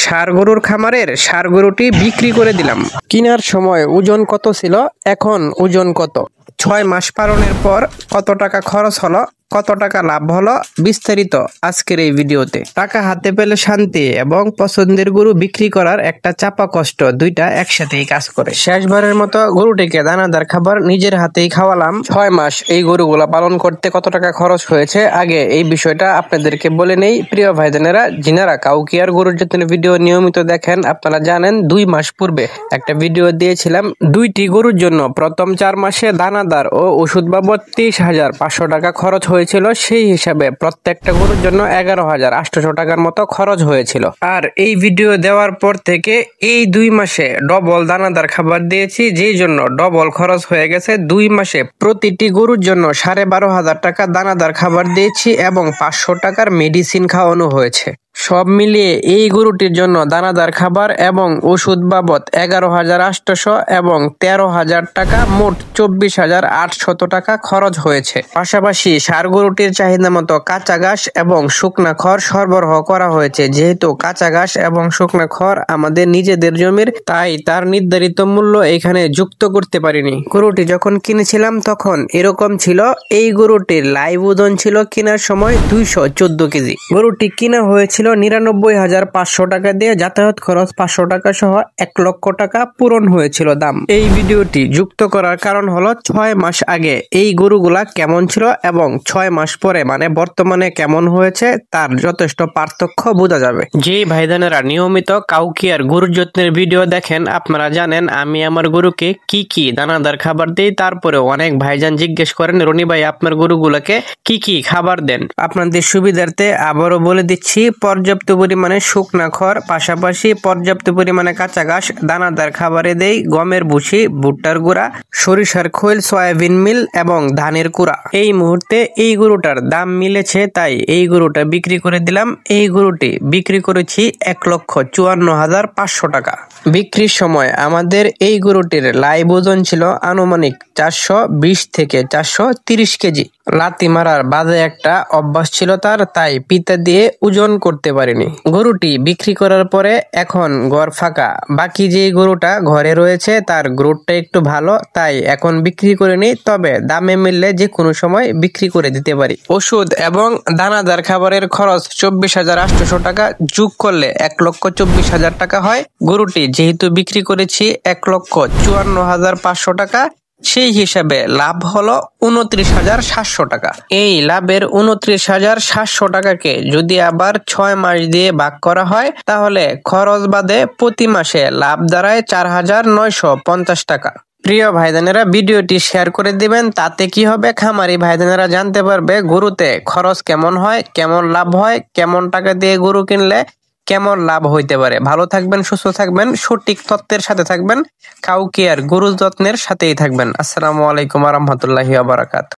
ষাঁড় গরুর খামারের ষাঁড় গরুটি বিক্রি করে দিলাম। কেনার সময় ওজন কত ছিল, এখন ওজন কত, 6 মাস পালনের পর কত টাকা খরচ হলো, কত টাকা লাভ হলো, বিস্তারিত আজকের এই ভিডিওতে। টাকা হাতে পেলে শান্তি এবং পছন্দের গরু বিক্রি করার একটা চাপা কষ্ট, দুইটা একসাথেই কাজ করে। শেষবারের মতো গরুটিকে দানাদার খাবার নিজের হাতেই খাওয়ালাম। 6 মাস এই গরুগুলা পালন করতে কত টাকা খরচ হয়েছে, আগে এই বিষয়টা আপনাদেরকে বলে নেই। প্রিয় ভাইজানেরা, যিনারা কাউকিয়ার গরুর যত্নের ভিডিও নিয়মিত দেখেন, আপনারা জানেন 2 মাস পূর্বে একটা ভিডিও দিয়েছিলাম। 2টি গরুর জন্য প্রথম 4 মাসে দানাদার ও ওষুধ বাবদ 23,500 টাকা খরচ হয়েছিল। সেই হিসাবে প্রত্যেকটা গরুর জন্য 11,800 টাকার মতো খরচ হয়েছিল। আর এই ভিডিও দেওয়ার পর থেকে এই 2 মাসে ডবল দানাদার খাবার দিয়েছি, যেই জন্য ডবল খরচ হয়ে গেছে। 2 মাসে প্রতিটি গরুর জন্য 12,500 টাকা দানাদার খাবার দিয়েছি এবং 500 টাকার মেডিসিন খাওয়ানো হয়েছে। সব মিলিয়ে এই গরুটির জন্য দানাদার খাবার এবং ওষুধ বাবদ 11,800 এবং 13,000 টাকা, মোট 24,800 টাকা খরচ হয়েছে। পাশাপাশি ষাঁড় গরুটির চাহিদা মতো কাঁচা ঘাস এবং শুকনা খড় সরবরাহ করা হয়েছে। যেহেতু কাঁচা ঘাস এবং শুকনা খড় আমাদের নিজেদের জমির, তাই তার নির্ধারিত মূল্য এখানে যুক্ত করতে পারিনি। গরুটি যখন কিনেছিলাম তখন এরকম ছিল। এই গরুটির লাইভ ওজন ছিল কেনার সময় 214 কেজি। গরুটি কিনা হয়েছিল 99,500 টাকা দিয়ে, যাতায়াত খরচ 500 টাকা সহ 1 লক্ষ টাকা পূরণ হয়েছিল দাম। এই ভিডিওটি যুক্ত করার কারণ হলো 6 মাস আগে এই গরুগুলা কেমন ছিল এবং 6 মাস পরে মানে বর্তমানে কেমন হয়েছে তার যথেষ্ট পার্থক্য বোঝা যাবে। যেই ভাইজানেরা নিয়মিত কাউকিয়ার গরুর যত্নের ভিডিও দেখেন, আপনারা জানেন আমি আমার গরুকে কি কি দানাদার খাবার দিই। তারপরে অনেক ভাইজান জিজ্ঞেস করেন, রনি ভাই আপনার গরুগুলোকে কি কি খাবার দেন। আপনাদের সুবিধার্থে আবারও বলে দিচ্ছি, পর্যাপ্ত পরিমাণে শুকনা খড়, পাশাপাশি পর্যাপ্ত পরিমাণে কাঁচা ঘাস, দানাদার খাবারে দেই গমের ভুসি, ভুট্টার গুঁড়া, সরিষার খৈল, সয়াবিন মিল এবং ধানের কুড়া। এই মুহূর্তে এই গরুটার দাম মিলেছে, তাই এই গরুটা বিক্রি করে দিলাম। এই গরুটি বিক্রি করেছি 1,54,500 টাকা। বিক্রির সময় আমাদের এই গরুটির লাইভ ওজন ছিল আনুমানিক 420 থেকে 430 কেজি। লাতি মারার বাজে একটা অভ্যাস ছিল তার, তাই পিতা দিয়ে ওজন করতে পারিনি। গরুটি বিক্রি করার পরে এখন ঘর ফাঁকা। বাকি যে গরুটা ঘরে রয়েছে তার গ্রোথটা একটু ভালো, তাই এখন বিক্রি করিনি, তবে দামে মিললে যে কোনো সময় বিক্রি করে দিতে পারি। ওষুধ এবং দানাদার খাবারের খরচ 24,800 টাকা, যোগ করলে 1,24,000 টাকা হয়। গরুটি যেহেতু বিক্রি করেছি 1,54,500 টাকা, সেই হিসাবে লাভ হলো 29,700 টাকা। এই লাভের 29,700 টাকাকে যদি আবার 6 মাস দিয়ে ভাগ করা হয়, তাহলে খরচ বাদে প্রতি মাসে লাভ দাঁড়ায় 4,950 টাকা। প্রিয় ভাইজানেরা, ভিডিওটি শেয়ার করে দিবেন। তাতে কি হবে, খামারি ভাইজানেরা জানতে পারবে গরুতে খরচ কেমন হয়, কেমন লাভ হয়, কেমন টাকা দিয়ে গরু কিনলে কেমন লাভ হইতে পারে। ভালো থাকবেন, সুস্থ থাকবেন, সঠিক তথ্যের সাথে থাকবেন, কাউকিয়ার গরু যত্নের সাথেই থাকবেন। আসসালামু আলাইকুম ওয়া রাহমাতুল্লাহি ওয়া বারাকাতুহু।